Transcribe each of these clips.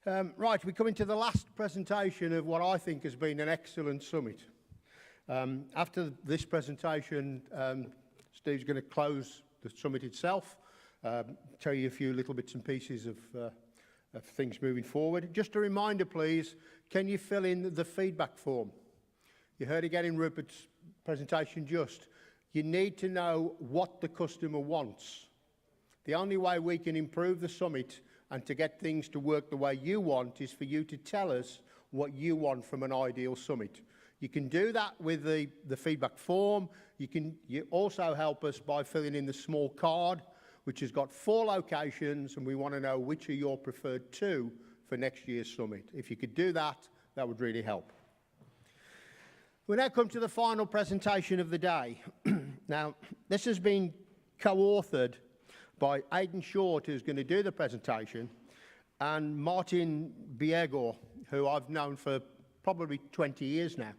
Right, we're coming to the last presentation of what I think has been an excellent summit. After this presentation, Steve's going to close the summit itself, tell you a few little bits and pieces of things moving forward. Just a reminder, please, can you fill in the feedback form? You heard again in Rupert's presentation just. You need to know what the customer wants. The only way we can improve the summit and to get things to work the way you want is for you to tell us what you want from an ideal summit. You can do that with the feedback form. You also help us by filling in the small card, which has got 4 locations, and we want to know which are your preferred 2 for next year's summit. If you could do that, that would really help. We now come to the final presentation of the day. Now, this has been co-authored by Aiden Short, who's going to do the presentation, and Martin Biegor, who I've known for probably 20 years now.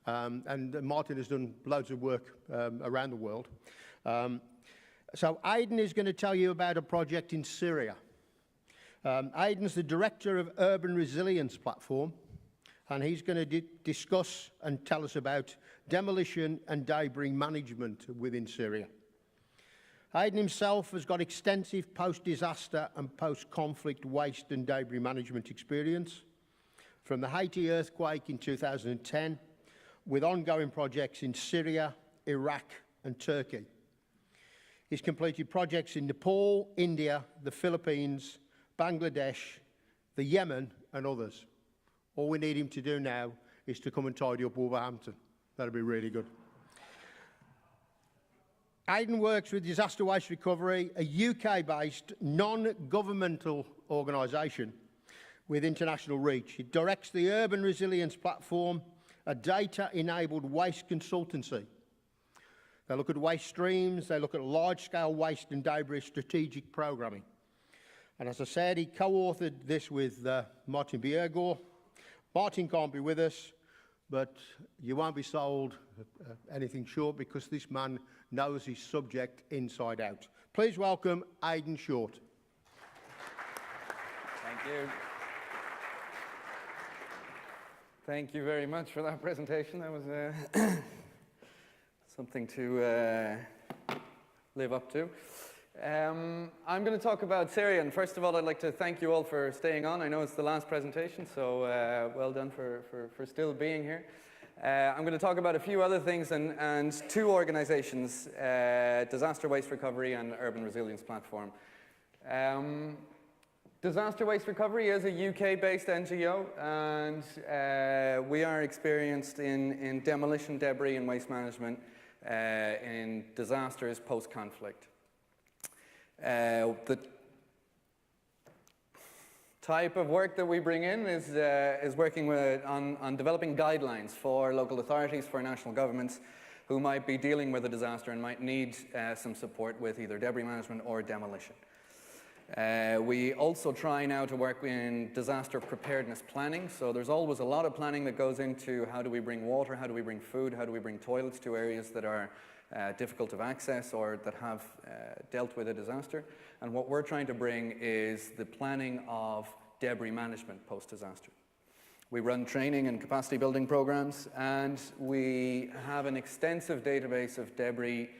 And Martin has done loads of work around the world. So Aiden is going to tell you about a project in Syria. Aiden's the director of Urban Resilience Platform, and he's going to discuss and tell us about demolition and debris management within Syria. Aiden himself has got extensive post-disaster and post-conflict waste and debris management experience from the Haiti earthquake in 2010, with ongoing projects in Syria, Iraq and Turkey. He's completed projects in Nepal, India, the Philippines, Bangladesh, the Yemen and others. All we need him to do now is to come and tidy up Wolverhampton. That'll be really good. Aiden works with Disaster Waste Recovery, a UK-based non-governmental organisation with international reach. He directs the Urban Resilience Platform, a data-enabled waste consultancy. They look at waste streams, they look at large-scale waste and debris strategic programming. And as I said, he co-authored this with Martin Biegor. Martin can't be with us, but you won't be sold anything short because this man knows his subject inside out. Please welcome Aiden Short. Thank you. Thank you very much for that presentation. That was something to live up to. I'm going to talk about Syria, and first of all I'd like to thank you all for staying on. I know it's the last presentation, so well done for still being here. I'm going to talk about a few other things and 2 organisations, Disaster Waste Recovery and Urban Resilience Platform. Disaster Waste Recovery is a UK-based NGO, and we are experienced in demolition, debris and waste management in disasters post-conflict. The type of work that we bring in is working on developing guidelines for local authorities, for national governments who might be dealing with a disaster and might need some support with either debris management or demolition. We also try now to work in disaster preparedness planning, so there's always a lot of planning that goes into how do we bring water, how do we bring food, how do we bring toilets to areas that are difficult of access or that have dealt with a disaster. And what we're trying to bring is the planning of debris management post-disaster. We run training and capacity building programs, and we have an extensive database of debris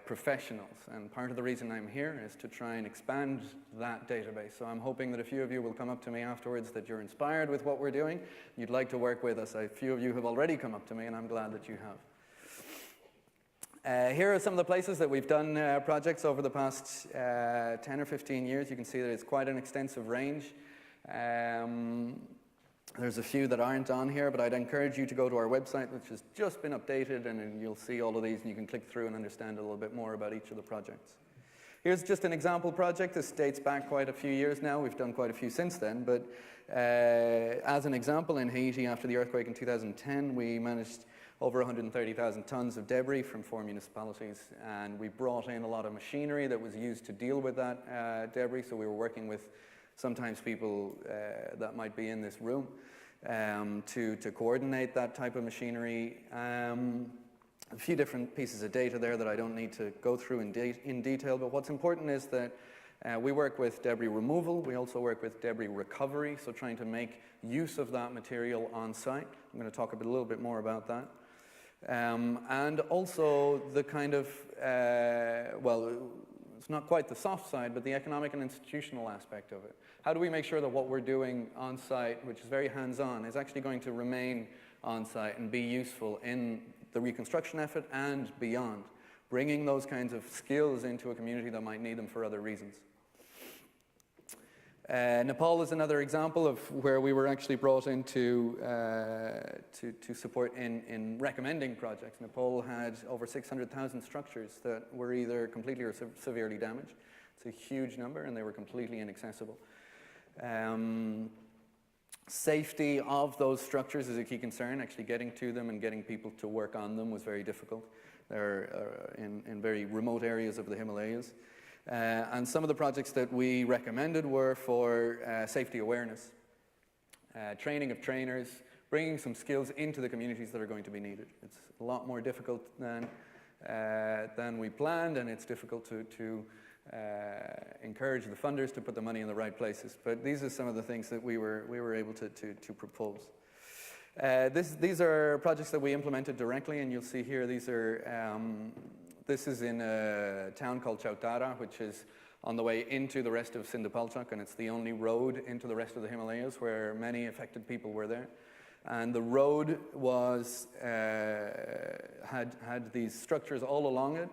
professionals. And part of the reason I'm here is to try and expand that database. So I'm hoping that a few of you will come up to me afterwards that you're inspired with what we're doing. You'd like to work with us. A few of you have already come up to me, and I'm glad that you have. Here are some of the places that we've done projects over the past 10 or 15 years. You can see that it's quite an extensive range. There's a few that aren't on here, but I'd encourage you to go to our website, which has just been updated, and you'll see all of these, and you can click through and understand a little bit more about each of the projects. Here's just an example project. This dates back quite a few years now. We've done quite a few since then, but as an example, in Haiti, after the earthquake in 2010, we managed over 130,000 tons of debris from 4 municipalities, and we brought in a lot of machinery that was used to deal with that debris. So we were working with sometimes people that might be in this room to coordinate that type of machinery. A few different pieces of data there that I don't need to go through in detail, but what's important is that We work with debris removal. We also work with debris recovery, so trying to make use of that material on site. I'm going to talk a little bit more about that. And also the kind of, well, it's not quite the soft side, but the economic and institutional aspect of it. How do we make sure that what we're doing on site, which is very hands-on, is actually going to remain on site and be useful in the reconstruction effort and beyond, bringing those kinds of skills into a community that might need them for other reasons. Nepal is another example of where we were actually brought in to support in recommending projects. Nepal had over 600,000 structures that were either completely or severely damaged. It's a huge number, and they were completely inaccessible. Safety of those structures is a key concern. Actually getting to them and getting people to work on them was very difficult. They're in very remote areas of the Himalayas. And some of the projects that we recommended were for safety awareness, training of trainers, bringing some skills into the communities that are going to be needed. It's a lot more difficult than we planned, and it's difficult to encourage the funders to put the money in the right places. But these are some of the things that we were able to propose. These are projects that we implemented directly, and you'll see here these are. This is in a town called Chautara, which is on the way into the rest of Sindhupalchok, and it's the only road into the rest of the Himalayas where many affected people were there. And the road was had these structures all along it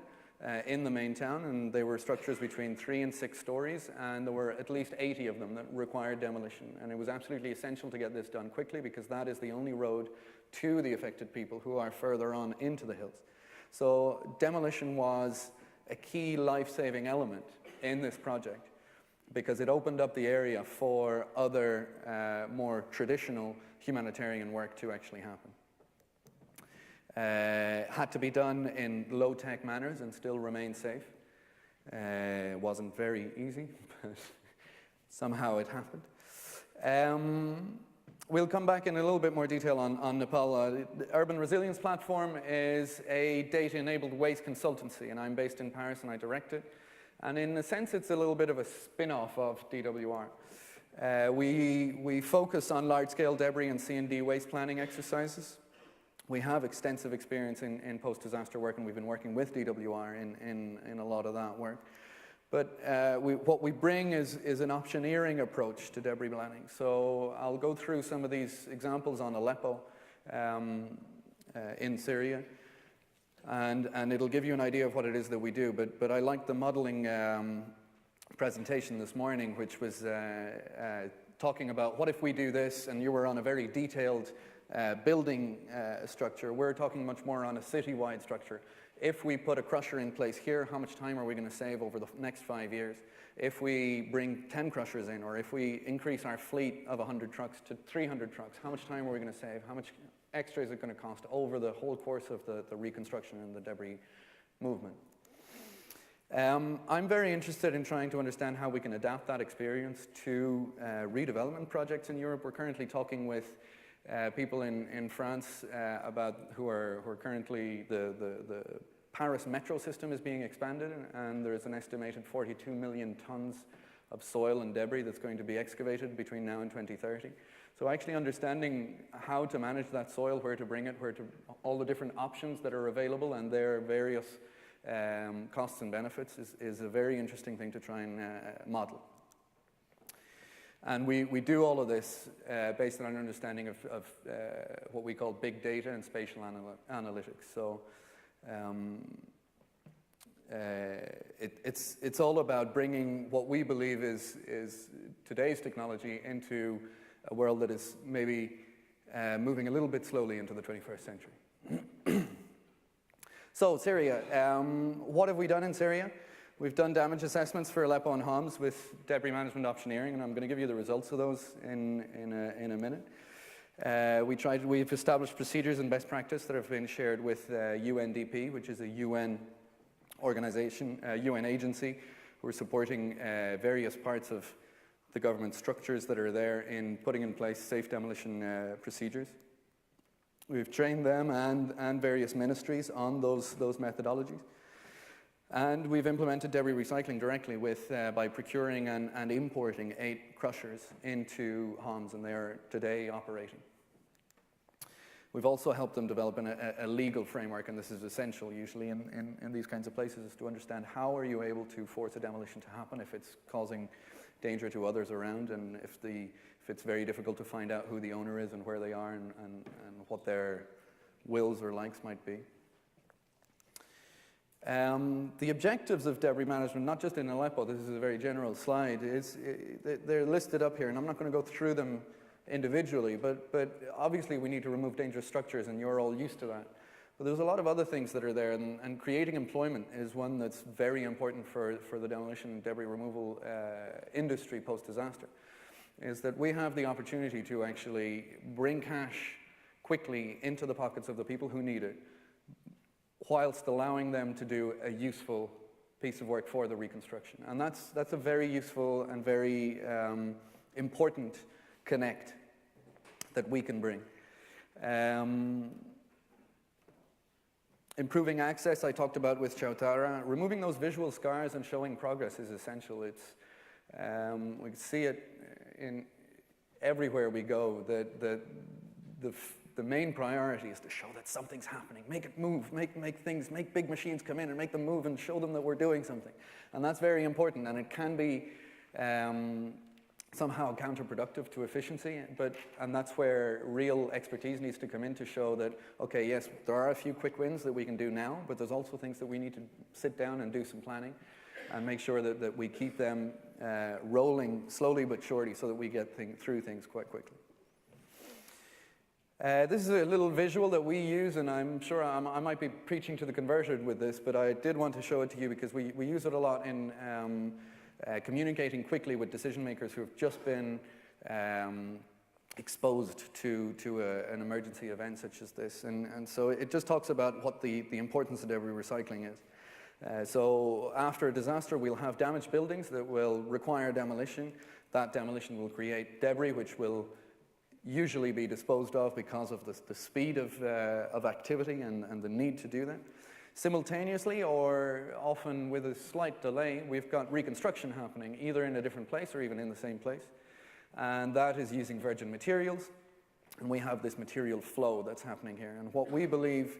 in the main town, and they were structures between 3 and 6 stories, and there were at least 80 of them that required demolition. And it was absolutely essential to get this done quickly, because that is the only road to the affected people who are further on into the hills. So demolition was a key life-saving element in this project, because it opened up the area for other more traditional humanitarian work to actually happen. Had to be done in low-tech manners and still remain safe. Wasn't very easy, but somehow it happened. We'll come back in a little bit more detail on Nepal. The Urban Resilience Platform is a data-enabled waste consultancy, and I'm based in Paris and I direct it. And in a sense, it's a little bit of a spin-off of DWR. We focus on large-scale debris and C&D waste planning exercises. We have extensive experience in post-disaster work, and we've been working with DWR in a lot of that work. But what we bring is an optioneering approach to debris planning. So I'll go through some of these examples on Aleppo in Syria, and it'll give you an idea of what it is that we do. But I like the modeling presentation this morning, which was talking about what if we do this, and you were on a very detailed building structure. We're talking much more on a citywide structure. If we put a crusher in place here, how much time are we going to save over the next 5 years? If we bring 10 crushers in, or if we increase our fleet of 100 trucks to 300 trucks, how much time are we going to save? How much extra is it going to cost over the whole course of the reconstruction and the debris movement? I'm very interested in trying to understand how we can adapt that experience to redevelopment projects in Europe. We're currently talking with people in France who are currently the Paris metro system is being expanded, and there's an estimated 42 million tons of soil and debris that's going to be excavated between now and 2030. So actually understanding how to manage that soil, where to bring it, all the different options that are available and their various costs and benefits is a very interesting thing to try and model. And we do all of this based on an understanding of what we call big data and spatial analytics. So it's all about bringing what we believe is today's technology into a world that is maybe moving a little bit slowly into the 21st century. So Syria, what have we done in Syria? We've done damage assessments for Aleppo and Homs with debris management optioneering, and I'm going to give you the results of those in a minute. We've established procedures and best practice that have been shared with UNDP, which is a UN organization, UN agency, who are supporting various parts of the government structures that are there in putting in place safe demolition procedures. We've trained them and various ministries on those methodologies. And we've implemented debris recycling directly by procuring and importing 8 crushers into Homs, and they are today operating. We've also helped them develop a legal framework, and this is essential usually in these kinds of places, is to understand how are you able to force a demolition to happen if it's causing danger to others around, and if it's very difficult to find out who the owner is and where they are and what their wills or likes might be. The objectives of debris management, not just in Aleppo, this is a very general slide, they're listed up here, and I'm not going to go through them individually, but obviously we need to remove dangerous structures, and you're all used to that. But there's a lot of other things that are there, and creating employment is one that's very important for the demolition and debris removal industry post-disaster, is that we have the opportunity to actually bring cash quickly into the pockets of the people who need it, whilst allowing them to do a useful piece of work for the reconstruction. And that's a very useful and very important connect that we can bring. Improving access, I talked about with Chautara. Removing those visual scars and showing progress is essential. We can see it in everywhere we go. The main priority is to show that something's happening. Make it move, make big machines come in and make them move and show them that we're doing something. And that's very important, and it can be somehow counterproductive to efficiency, and that's where real expertise needs to come in to show that, okay, yes, there are a few quick wins that we can do now, but there's also things that we need to sit down and do some planning and make sure that we keep them rolling slowly but surely so that we get through things quite quickly. This is a little visual that we use, and I'm sure I might be preaching to the converted with this, but I did want to show it to you because we use it a lot in communicating quickly with decision makers who have just been exposed to an emergency event such as this. And so it just talks about what the importance of debris recycling is. So after a disaster, we'll have damaged buildings that will require demolition. That demolition will create debris, which will usually be disposed of because of the speed of activity and the need to do that. Simultaneously, or often with a slight delay, we've got reconstruction happening, either in a different place or even in the same place. And that is using virgin materials. And we have this material flow that's happening here. And what we believe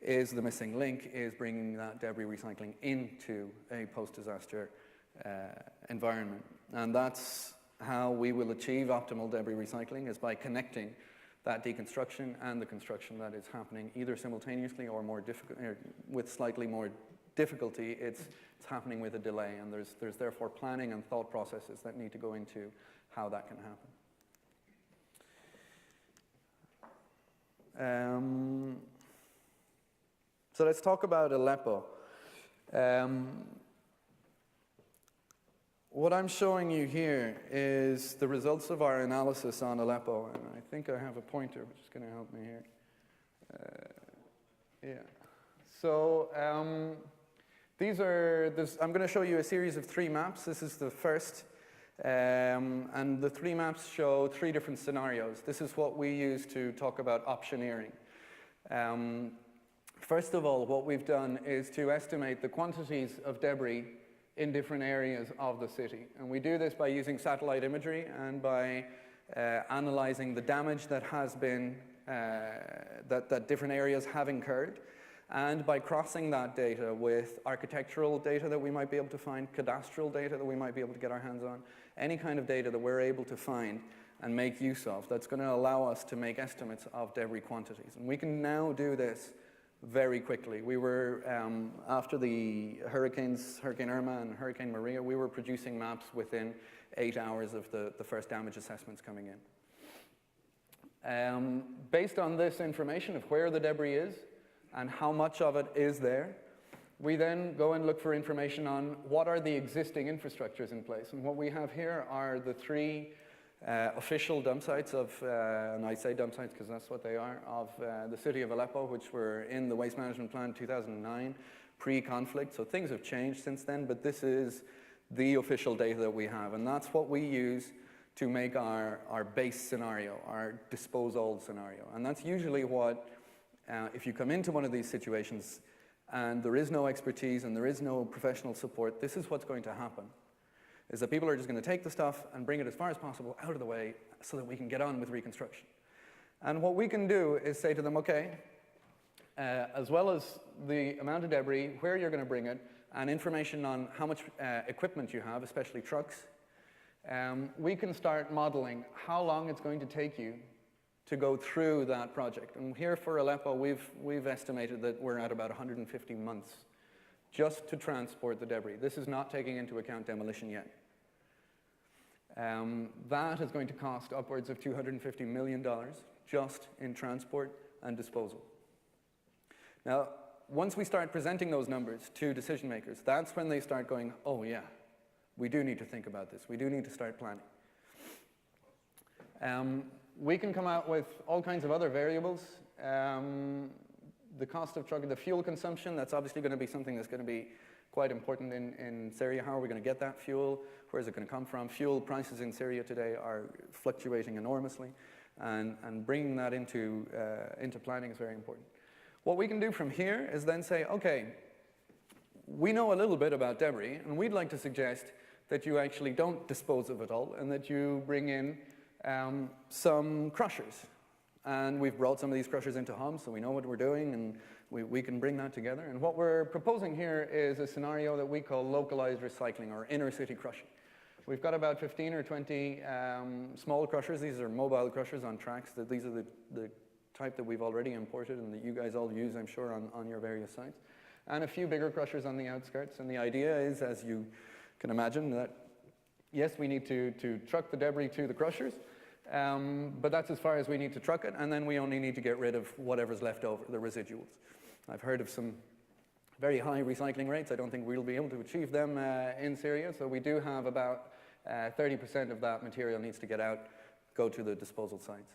is the missing link is bringing that debris recycling into a post-disaster environment. And that's how we will achieve optimal debris recycling, is by connecting that deconstruction and the construction that is happening either simultaneously or more difficult, with slightly more difficulty. It's happening with a delay, and there's therefore planning and thought processes that need to go into how that can happen. So let's talk about Aleppo. What I'm showing you here is the results of our analysis on Aleppo, and I think I have a pointer which is going to help me here. Yeah. So I'm going to show you a series of 3 maps. This is the first, and the 3 maps show 3 different scenarios. This is what we use to talk about optioneering. First of all, what we've done is to estimate the quantities of debris in different areas of the city. And we do this by using satellite imagery and by analyzing the damage that has been, that different areas have incurred, and by crossing that data with architectural data that we might be able to find, cadastral data that we might be able to get our hands on, any kind of data that we're able to find and make use of that's going to allow us to make estimates of debris quantities. And we can now do this very quickly. We were, after the hurricanes, Hurricane Irma and Hurricane Maria, we were producing maps within 8 hours of the first damage assessments coming in. Based on this information of where the debris is and how much of it is there, we then go and look for information on what are the existing infrastructures in place. And what we have here are the 3 official dump sites of, and I say dump sites because that's what they are, of the city of Aleppo, which were in the Waste Management Plan 2009, pre-conflict. So things have changed since then, but this is the official data that we have. And that's what we use to make our base scenario, our dispose old scenario. And that's usually what, if you come into one of these situations, and there is no expertise and there is no professional support, this is what's going to happen, is that people are just going to take the stuff and bring it as far as possible out of the way so that we can get on with reconstruction. And what we can do is say to them, okay, as well as the amount of debris, where you're going to bring it, and information on how much equipment you have, especially trucks, we can start modeling how long it's going to take you to go through that project. And here for Aleppo, we've estimated that we're at about 150 months just to transport the debris. This is not taking into account demolition yet. That is going to cost upwards of $250 million just in transport and disposal. Now, once we start presenting those numbers to decision makers, that's when they start going, oh yeah, we do need to think about this. We do need to start planning. We can come out with all kinds of other variables. The cost of trucking, the fuel consumption, that's obviously going to be something that's going to be quite important in Syria. How are we going to get that fuel? Where is it going to come from? Fuel prices in Syria today are fluctuating enormously, and bringing that into planning is very important. What we can do from here is then say, okay, we know a little bit about debris, and we'd like to suggest that you actually don't dispose of it all, and that you bring in some crushers. And we've brought some of these crushers into Homs, so we know what we're doing, and we can bring that together. And what we're proposing here is a scenario that we call localized recycling, or inner city crushing. We've got about 15 or 20 small crushers. These are mobile crushers on tracks. These are the type that we've already imported and that you guys all use, I'm sure, on your various sites. And a few bigger crushers on the outskirts. And the idea is, as you can imagine, that yes, we need to truck the debris to the crushers, but that's as far as we need to truck it, and then we only need to get rid of whatever's left over, the residuals. I've heard of some very high recycling rates. I don't think we'll be able to achieve them in Syria, so we do have about 30% of that material needs to get out, go to the disposal sites.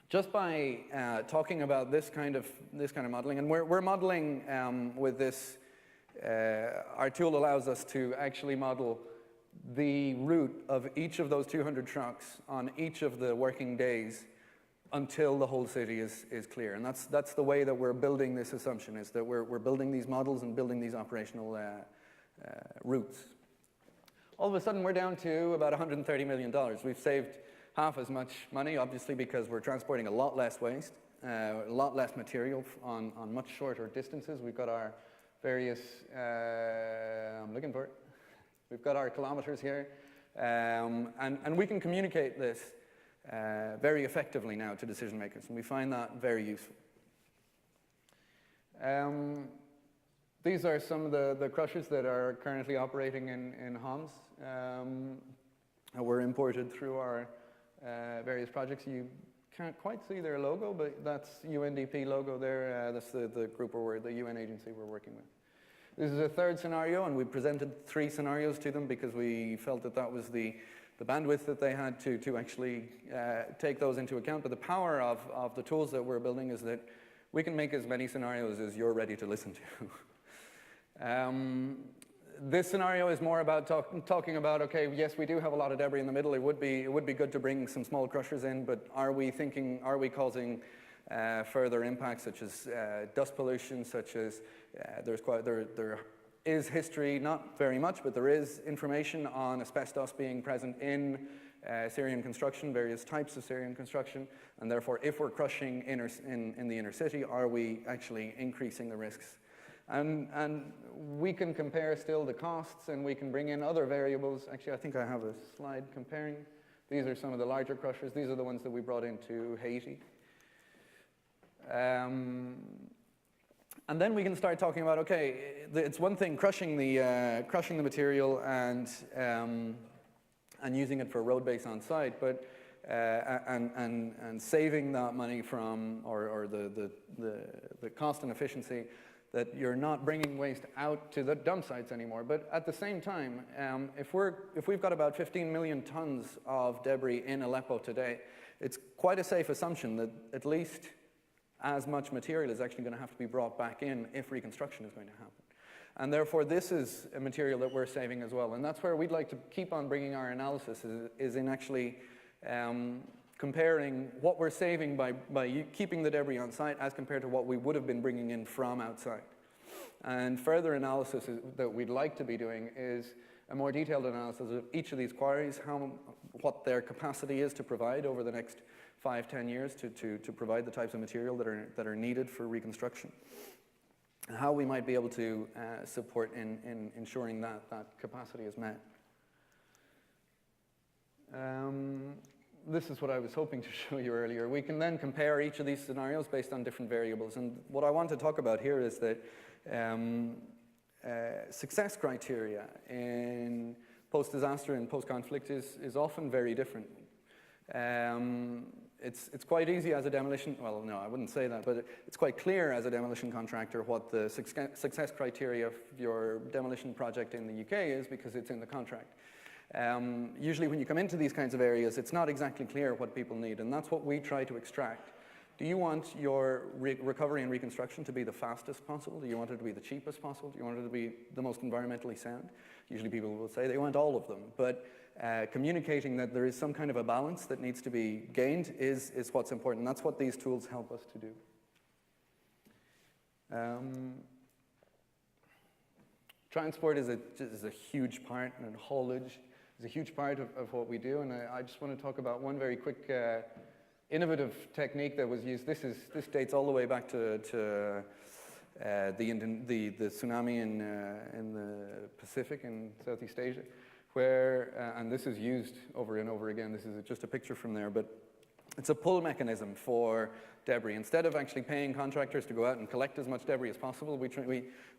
Just by talking about this kind of modeling, and we're modeling with this, our tool allows us to actually model the route of each of those 200 trucks on each of the working days until the whole city is clear. And that's the way that we're building this assumption, is that we're building these models and building these operational routes. All of a sudden, we're down to about $130 million. We've saved half as much money, obviously, because we're transporting a lot less waste, a lot less material on much shorter distances. We've got our various, I'm looking for it. We've got our kilometers here, and we can communicate this very effectively now to decision makers, and we find that very useful. These are some of the crushers that are currently operating in Homs. Were imported through our various projects. You can't quite see their logo, but that's UNDP logo there. That's the group the UN agency we're working with. This is a third scenario, and we presented 3 scenarios to them because we felt that was the bandwidth that they had to actually take those into account. But the power of the tools that we're building is that we can make as many scenarios as you're ready to listen to. This scenario is more about talking about, okay, yes, we do have a lot of debris in the middle. It would be good to bring some small crushers in, but are we causing further impacts such as dust pollution, such as there is history, not very much, but there is information on asbestos being present in Syrian construction, various types of Syrian construction, and therefore if we're crushing in the inner city, are we actually increasing the risks? And we can compare still the costs, and we can bring in other variables. Actually, I think I have a slide comparing. These are some of the larger crushers. These are the ones that we brought into Haiti. And then we can start talking about, okay, it's one thing crushing the material and using it for road base on site, but and saving that money from or the cost and efficiency that you're not bringing waste out to the dump sites anymore. But at the same time, if we've got about 15 million tons of debris in Aleppo today, it's quite a safe assumption that at least as much material is actually going to have to be brought back in if reconstruction is going to happen. And therefore, this is a material that we're saving as well. And that's where we'd like to keep on bringing our analysis, is in actually comparing what we're saving by keeping the debris on site as compared to what we would have been bringing in from outside. And further analysis that we'd like to be doing is a more detailed analysis of each of these quarries, what their capacity is to provide over the next 5-10 years to provide the types of material that are needed for reconstruction, and how we might be able to support in ensuring that capacity is met. This is what I was hoping to show you earlier. We can then compare each of these scenarios based on different variables. And what I want to talk about here is that success criteria in post-disaster and post-conflict is often very different. It's quite easy as a demolition, well, no, I wouldn't say that, but it's quite clear as a demolition contractor what the success criteria of your demolition project in the UK is, because it's in the contract. Usually when you come into these kinds of areas, it's not exactly clear what people need, and that's what we try to extract. Do you want your recovery and reconstruction to be the fastest possible? Do you want it to be the cheapest possible? Do you want it to be the most environmentally sound? Usually people will say they want all of them, but communicating that there is some kind of a balance that needs to be gained is what's important. That's what these tools help us to do. Transport is a huge part, and haulage is a huge part of what we do, and I just want to talk about one very quick innovative technique that was used. This dates all the way back to the tsunami in the Pacific in Southeast Asia, where, and this is used over and over again. This is just a picture from there, but it's a pull mechanism for debris. Instead of actually paying contractors to go out and collect as much debris as possible, we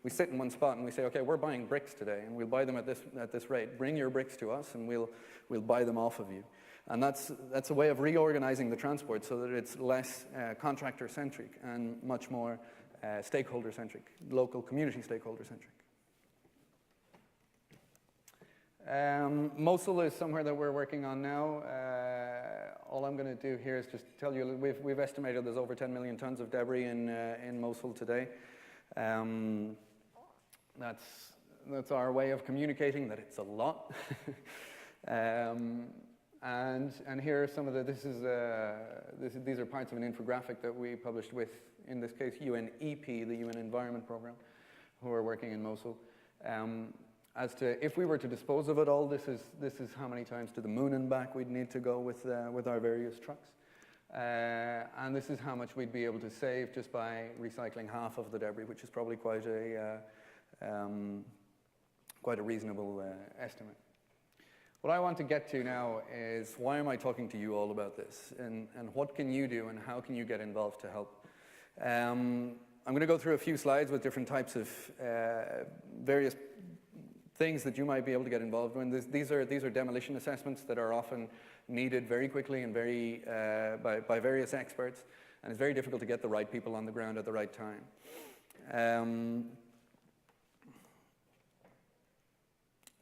sit in one spot and we say, okay, we're buying bricks today, and we'll buy them at this rate. Bring your bricks to us, and we'll buy them off of you. And that's a way of reorganizing the transport so that it's less contractor-centric and much more stakeholder-centric, local community stakeholder-centric. Mosul is somewhere that we're working on now. All I'm going to do here is just tell you, we've estimated there's over 10 million tons of debris in Mosul today. That's our way of communicating that it's a lot. And here are some of these are parts of an infographic that we published with, in this case, UNEP, the UN Environment Program, who are working in Mosul. As to if we were to dispose of it all, this is how many times to the moon and back we'd need to go with our various trucks. And this is how much we'd be able to save just by recycling half of the debris, which is probably quite a reasonable estimate. What I want to get to now is, why am I talking to you all about this? And what can you do, and how can you get involved to help? I'm going to go through a few slides with different types of various things that you might be able to get involved in. These are demolition assessments that are often needed very quickly and by various experts, and it's very difficult to get the right people on the ground at the right time.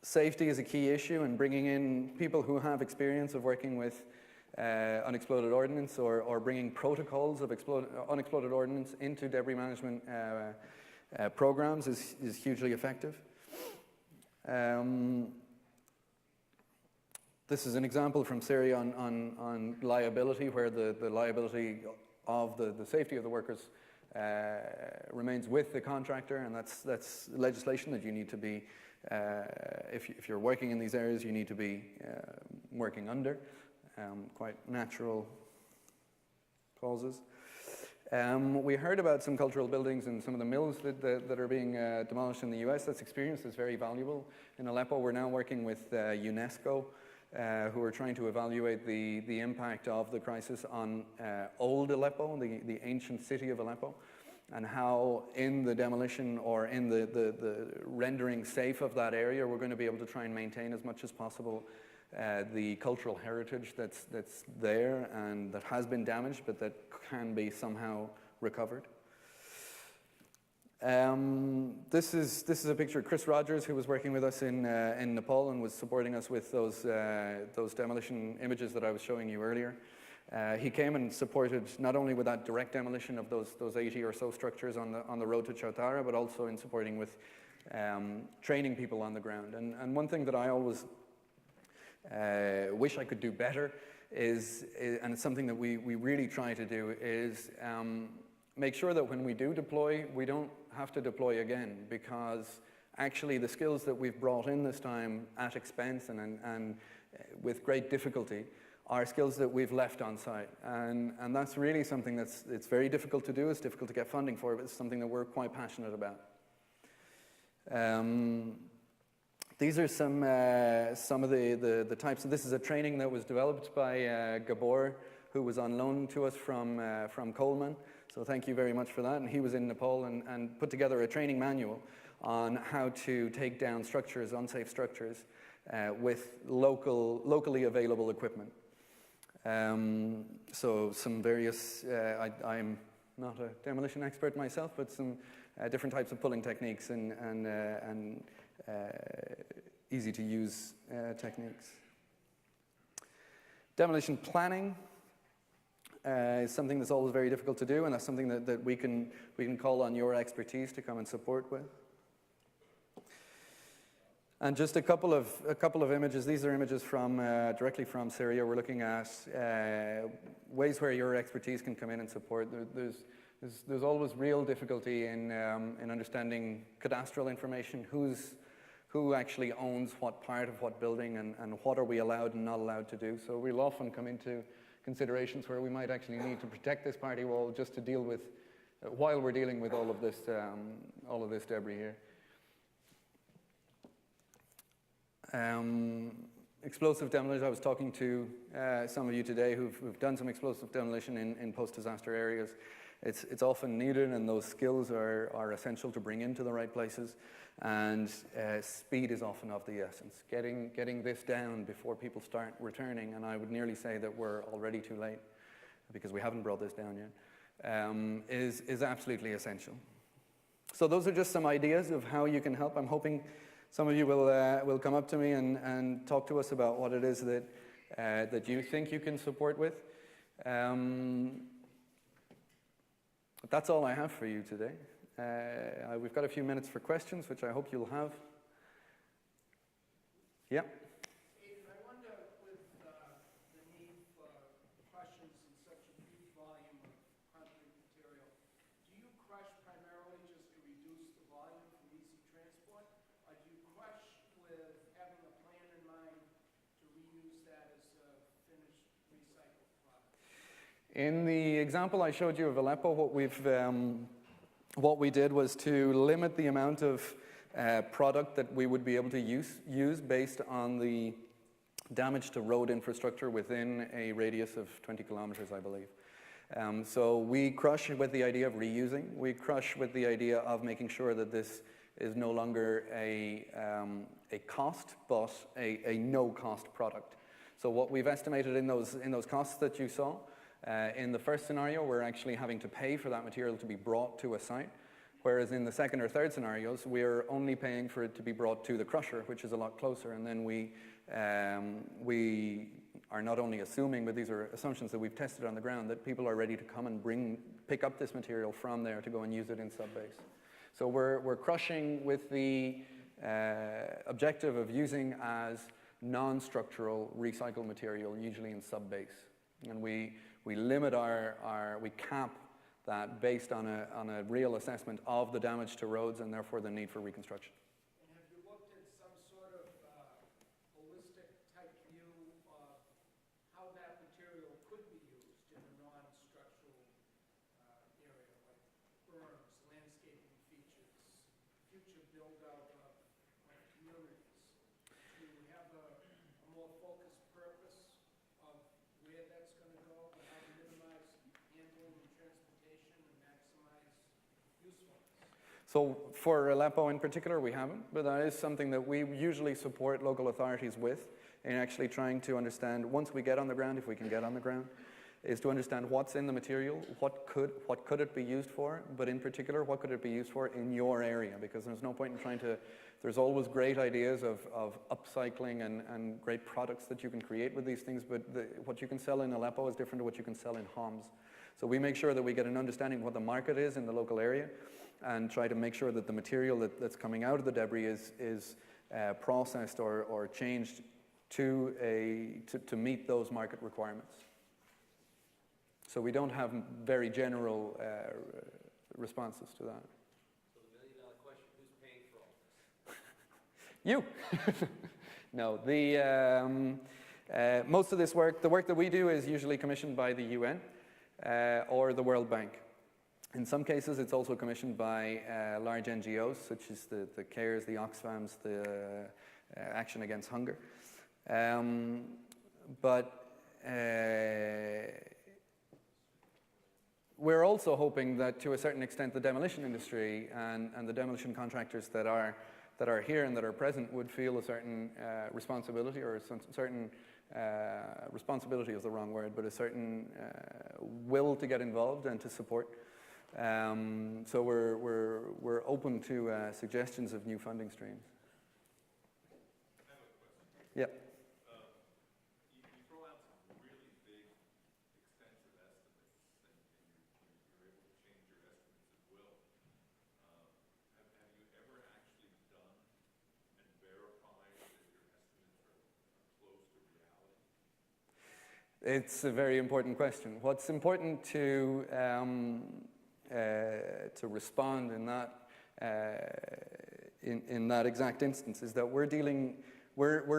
Safety is a key issue, and bringing in people who have experience of working with unexploded ordnance or bringing protocols of unexploded ordnance into debris management programs is hugely effective. This is an example from Syria on liability, where the liability of the safety of the workers remains with the contractor, and that's legislation that you need to be, if you're working in these areas, you need to be working under, quite natural causes. We heard about some cultural buildings and some of the mills that are being demolished in the US. That's experience that's very valuable. In Aleppo, we're now working with UNESCO, who are trying to evaluate the impact of the crisis on old Aleppo, the ancient city of Aleppo, and how in the demolition or in the rendering safe of that area, we're going to be able to try and maintain as much as possible the cultural heritage that's there and that has been damaged, but that can be somehow recovered. This is a picture of Chris Rogers, who was working with us in Nepal and was supporting us with those demolition images that I was showing you earlier. He came and supported not only with that direct demolition of those 80 or so structures on the road to Chautara, but also in supporting with training people on the ground. And one thing that I always wish I could do better is, and it's something that we really try to do, is make sure that when we do deploy, we don't have to deploy again, because actually the skills that we've brought in this time at expense and with great difficulty are skills that we've left on site. And that's really something it's very difficult to do. It's difficult to get funding for, but it's something that we're quite passionate about. These are some of the types. This is a training that was developed by Gabor, who was on loan to us from Coleman. So thank you very much for that. And he was in Nepal and put together a training manual on how to take down structures, unsafe structures, with locally available equipment. So some various, I'm not a demolition expert myself, but some different types of pulling techniques and easy to use techniques. Demolition planning is something that's always very difficult to do, and that's something that we can call on your expertise to come and support with. And just a couple of images. These are images from directly from Syria. We're looking at ways where your expertise can come in and support. There's always real difficulty in understanding cadastral information. Who actually owns what part of what building, and what are we allowed and not allowed to do. So we'll often come into considerations where we might actually need to protect this party wall just to deal with, while we're dealing with all of this debris here. Explosive demolition. I was talking to some of you today who've done some explosive demolition in post-disaster areas. It's often needed, and those skills are essential to bring into the right places. And speed is often of the essence. Getting this down before people start returning, and I would nearly say that we're already too late because we haven't brought this down yet, is absolutely essential. So those are just some ideas of how you can help. I'm hoping some of you will come up to me and talk to us about what it is that you think you can support with. But that's all I have for you today. We've got a few minutes for questions, which I hope you'll have. Yeah? Aiden, I wonder, with the need for crushers in such a huge volume of concrete material, do you crush primarily just to reduce the volume for easy transport, or do you crush with having a plan in mind to reuse that as a finished recycled product? In the example I showed you of Aleppo, what we did was to limit the amount of product that we would be able to use based on the damage to road infrastructure within a radius of 20 kilometers, I believe. So we crush with the idea of reusing. We crush with the idea of making sure that this is no longer a cost, but a no-cost product. So what we've estimated in those costs that you saw, in the first scenario, we're actually having to pay for that material to be brought to a site, whereas in the second or third scenarios, we're only paying for it to be brought to the crusher, which is a lot closer, and then we are not only assuming, but these are assumptions that we've tested on the ground, that people are ready to come and pick up this material from there to go and use it in subbase. So we're crushing with the objective of using as non-structural recycled material, usually in subbase. And we limit we cap that based on a real assessment of the damage to roads and therefore the need for reconstruction. And have you looked at some sort of holistic type view of how that material could be used in a non-structural area, like berms, landscaping features, future build-out of communities, to have a more focused purpose of where that's going to go, and how to minimize handling and transportation and maximize usefulness? So for Aleppo in particular, we haven't, but that is something that we usually support local authorities with, in actually trying to understand, once we get on the ground, if we can get on the ground, is to understand what's in the material, what could it be used for, but in particular, what could it be used for in your area, because there's no point in trying to, there's always great ideas of upcycling and great products that you can create with these things, but what you can sell in Aleppo is different to what you can sell in Homs. So we make sure that we get an understanding of what the market is in the local area, and try to make sure that the material that's coming out of the debris is processed or changed to meet those market requirements. So we don't have very general responses to that. So the $1 million question, who's paying for all this? You. No, most of this work, the work that we do is usually commissioned by the UN or the World Bank. In some cases, it's also commissioned by large NGOs, such as the CARES, the Oxfams, the Action Against Hunger. But we're also hoping that, to a certain extent, the demolition industry and the demolition contractors that are here and that are present would feel a certain responsibility, or a certain responsibility is the wrong word, but a certain will to get involved and to support. So we're open to suggestions of new funding streams. I have a question. Yeah. You throw out some really big, extensive estimates, and you're able to change your estimates at will. Have you ever actually done and verified that your estimates are close to reality? It's a very important question. What's important to respond in that exact instance is that we're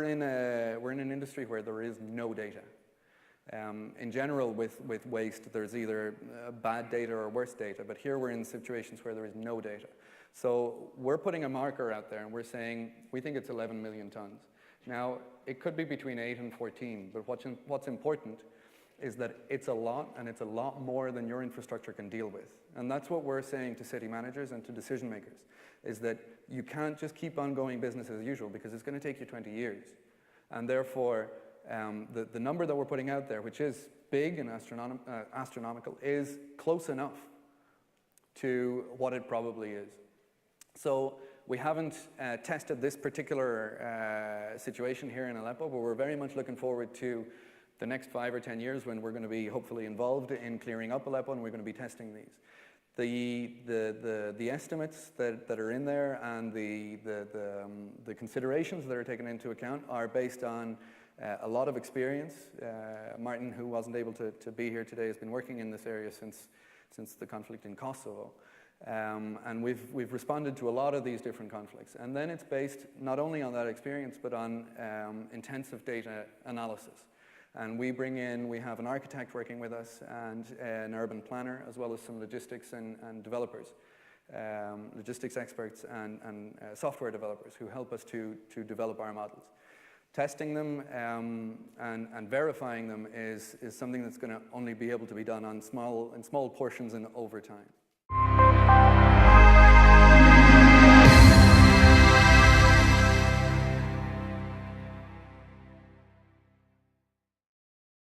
in an industry where there is no data. In general, with waste, there's either bad data or worse data, but here we're in situations where there is no data. So we're putting a marker out there and we're saying we think it's 11 million tons. Now, it could be between 8 and 14, but what's important is that it's a lot, and it's a lot more than your infrastructure can deal with. And that's what we're saying to city managers and to decision makers, is that you can't just keep on going business as usual, because it's going to take you 20 years. And therefore, the number that we're putting out there, which is big and astronomical, is close enough to what it probably is. So we haven't tested this particular situation here in Aleppo, but we're very much looking forward to the next 5 or 10 years when we're going to be hopefully involved in clearing up Aleppo, and we're going to be testing these. The estimates that are in there and the considerations that are taken into account are based on a lot of experience. Martin, who wasn't able to be here today, has been working in this area since the conflict in Kosovo. And we've responded to a lot of these different conflicts. And then it's based not only on that experience, but on intensive data analysis. And we have an architect working with us and an urban planner, as well as some logistics and developers, logistics experts and software developers who help us to develop our models. Testing them and verifying them is something that's going to only be able to be done in small portions and over time.